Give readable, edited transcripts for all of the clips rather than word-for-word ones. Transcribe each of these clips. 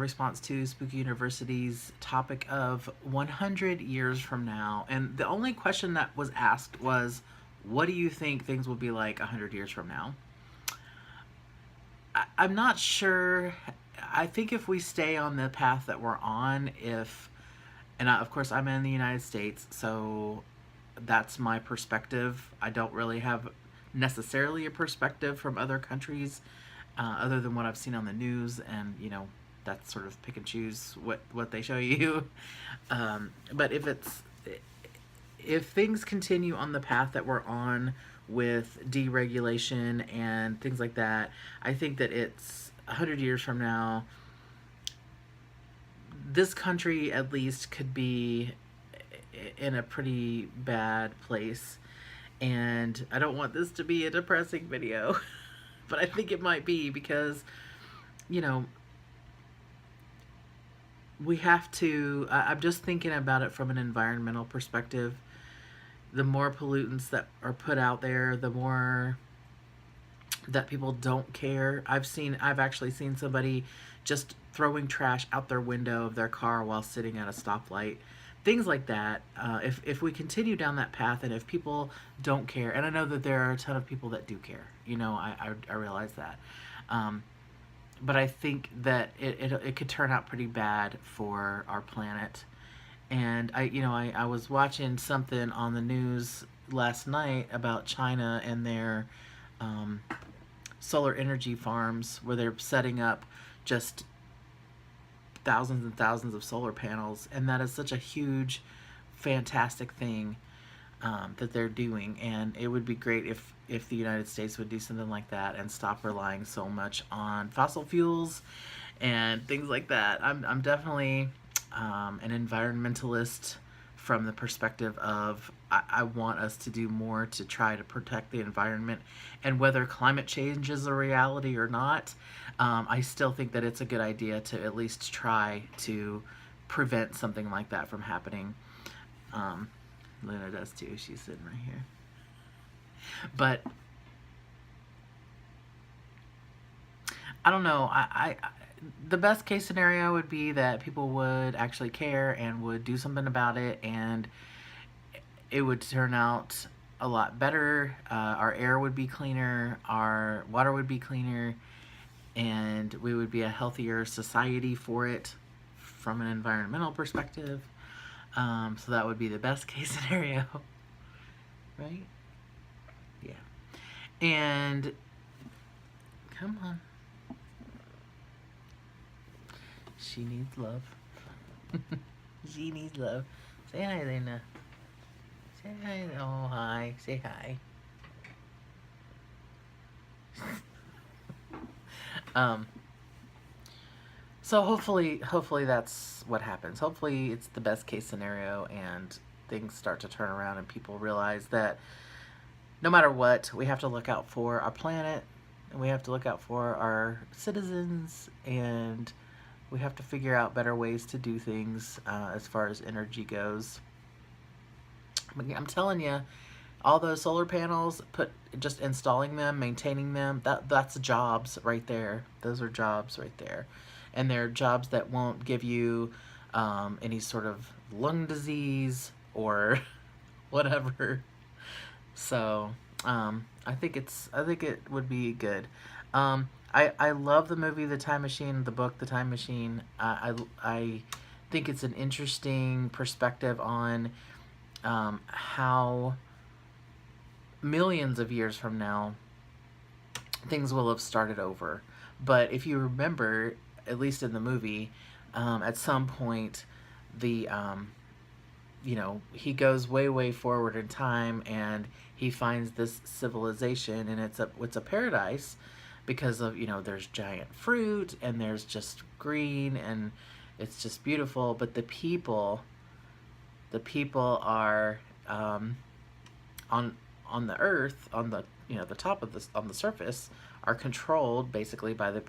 response to Spooky University's topic of 100 years from now. And the only question that was asked was, what do you think things will be like 100 years from now? I'm not sure. I think if we stay on the path that we're on, of course, I'm in the United States, so that's my perspective. I don't really have necessarily a perspective from other countries, other than what I've seen on the news, and that's sort of pick and choose what they show you. But if things continue on the path that we're on with deregulation and things like that, I think that it's 100 years from now, this country at least could be in a pretty bad place. And I don't want this to be a depressing video, but I think it might be because, we have to, I'm just thinking about it from an environmental perspective. The more pollutants that are put out there, the more that people don't care. I've actually seen somebody just throwing trash out their window of their car while sitting at a stoplight. Things like that. If we continue down that path, and if people don't care, and I know that there are a ton of people that do care, I realize that. But I think that it could turn out pretty bad for our planet. And I was watching something on the news last night about China and their solar energy farms, where they're setting up just thousands and thousands of solar panels, and that is such a huge, fantastic thing that they're doing. And it would be great if the United States would do something like that and stop relying so much on fossil fuels and things like that. I'm definitely an environmentalist from the perspective of I want us to do more to try to protect the environment. And whether climate change is a reality or not, I still think that it's a good idea to at least try to prevent something like that from happening. Luna does too. She's sitting right here. But I don't know. The best case scenario would be that people would actually care and would do something about it, and it would turn out a lot better. Our air would be cleaner, our water would be cleaner, and we would be a healthier society for it from an environmental perspective. So that would be the best case scenario, right? Yeah. And come on. She needs love. She needs love. Say hi, Lena. Say hi. Oh, hi. Say hi. So hopefully that's what happens. Hopefully it's the best case scenario and things start to turn around and people realize that no matter what, we have to look out for our planet, and we have to look out for our citizens, and we have to figure out better ways to do things as far as energy goes. I'm telling you, all those solar panels, just installing them, maintaining them, that's jobs right there. Those are jobs right there. And they're jobs that won't give you any sort of lung disease or whatever. So I think it would be good. I love the movie The Time Machine, the book The Time Machine. I think it's an interesting perspective on how millions of years from now things will have started over. But if you remember, at least in the movie, at some point he goes way forward in time, and he finds this civilization, and it's a paradise because of, there's giant fruit, and there's just green, and it's just beautiful. But the people are on the earth, on the the top of this, on the surface, are controlled basically by the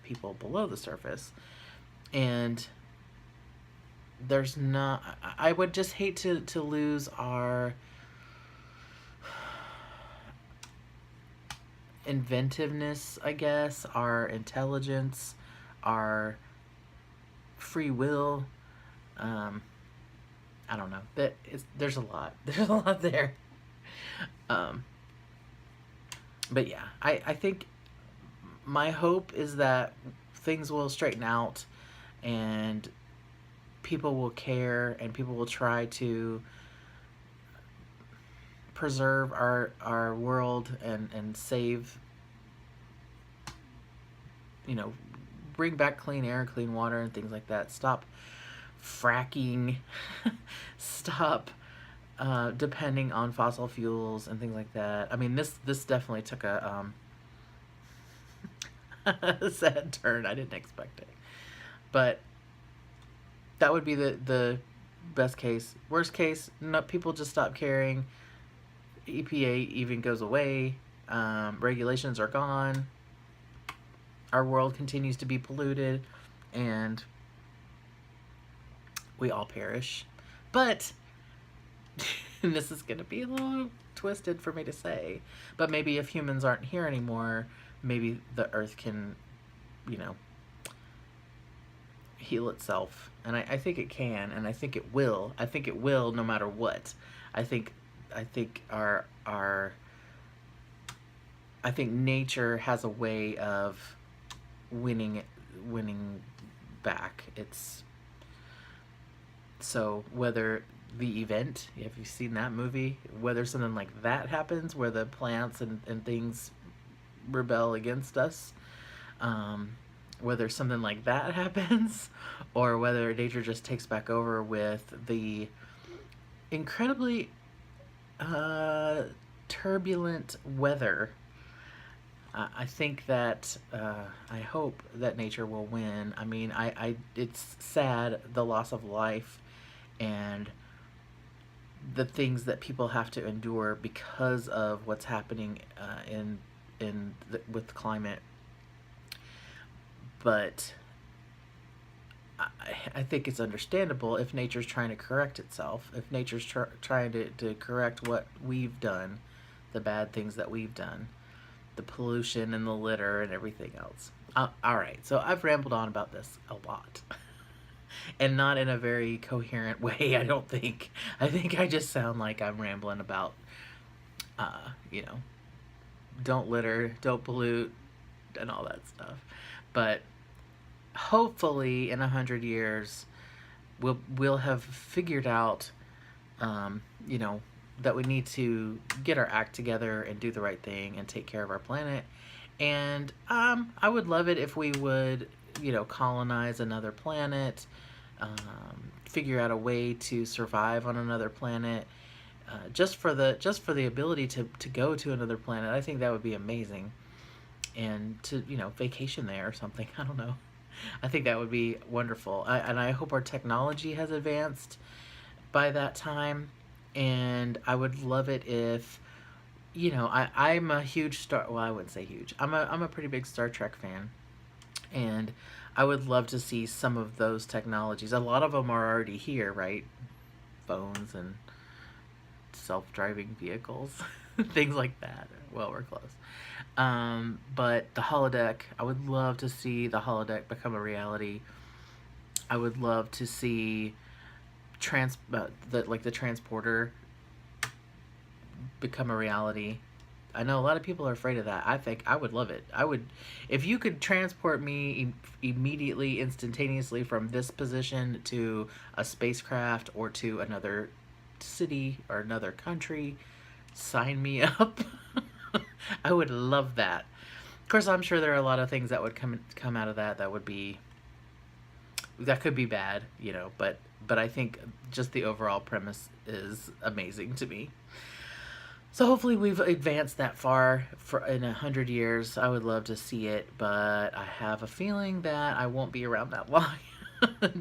people below the surface. And there's not, I would just hate to lose our inventiveness, I guess, our intelligence, our free will. I don't know. There's a lot. There's a lot there. Um, but yeah, I think my hope is that things will straighten out and people will care and people will try to preserve our world and save, you know, bring back clean air, clean water, and things like that. Stop fracking. Stop depending on fossil fuels and things like that. I mean, this definitely took a sad turn. I didn't expect it, but that would be the best case. Worst case, no, people just stop caring. EPA even goes away. Regulations are gone. Our world continues to be polluted, and we all perish. But and this is going to be a little twisted for me to say, but maybe if humans aren't here anymore, maybe the earth can, you know, heal itself. And I think it can, and I think it will. I think it will no matter what. I think our I think nature has a way of winning back. It's so whether the event, have you seen that movie? Whether something like that happens, where the plants and things rebel against us, whether something like that happens, or whether nature just takes back over with the incredibly turbulent weather. I think that I hope that nature will win. I mean, it's sad, the loss of life and the things that people have to endure because of what's happening with climate. But I think it's understandable if nature's trying to correct itself, if nature's trying to correct what we've done, the bad things that we've done, the pollution and the litter and everything else. All right, so I've rambled on about this a lot. And not in a very coherent way, I don't think. I think I just sound like I'm rambling about, you know, don't litter, don't pollute, and all that stuff. But hopefully in 100 years, we'll have figured out, you know, that we need to get our act together and do the right thing and take care of our planet. And I would love it if we would, you know, colonize another planet, figure out a way to survive on another planet, just for the ability to go to another planet. I think that would be amazing, and to, you know, vacation there or something. I don't know. I think that would be wonderful. And I hope our technology has advanced by that time. And I would love it if, you know, I'm a huge well, I wouldn't say huge. I'm a pretty big Star Trek fan. And I would love to see some of those technologies. A lot of them are already here, right? Phones and self-driving vehicles, things like that. Well, we're close. But the holodeck, I would love to see the holodeck become a reality. I would love to see the transporter become a reality. I know a lot of people are afraid of that. I think I would love it. I would, if you could transport me immediately, instantaneously from this position to a spacecraft or to another city or another country, sign me up. I would love that. Of course, I'm sure there are a lot of things that would come out of that that could be bad, you know, but I think just the overall premise is amazing to me. So hopefully we've advanced that far in 100 years. I would love to see it, but I have a feeling that I won't be around that long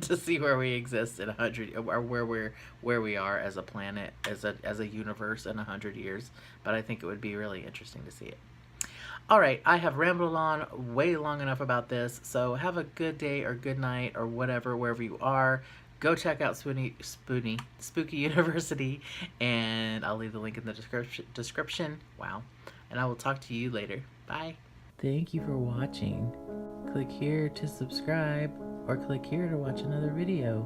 to see where we exist in 100, or where we are as a planet, as a universe in 100 years. But I think it would be really interesting to see it. All right, I have rambled on way long enough about this, so have a good day or good night or whatever, wherever you are. Go check out Spooky University, and I'll leave the link in the description. Wow. And I will talk to you later. Bye. Thank you for watching. Click here to subscribe. or click here to watch another video.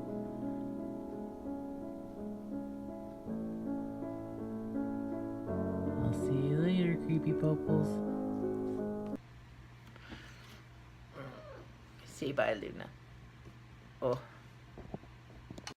I'll see you later, creepy poples. Say bye, Luna. Oh.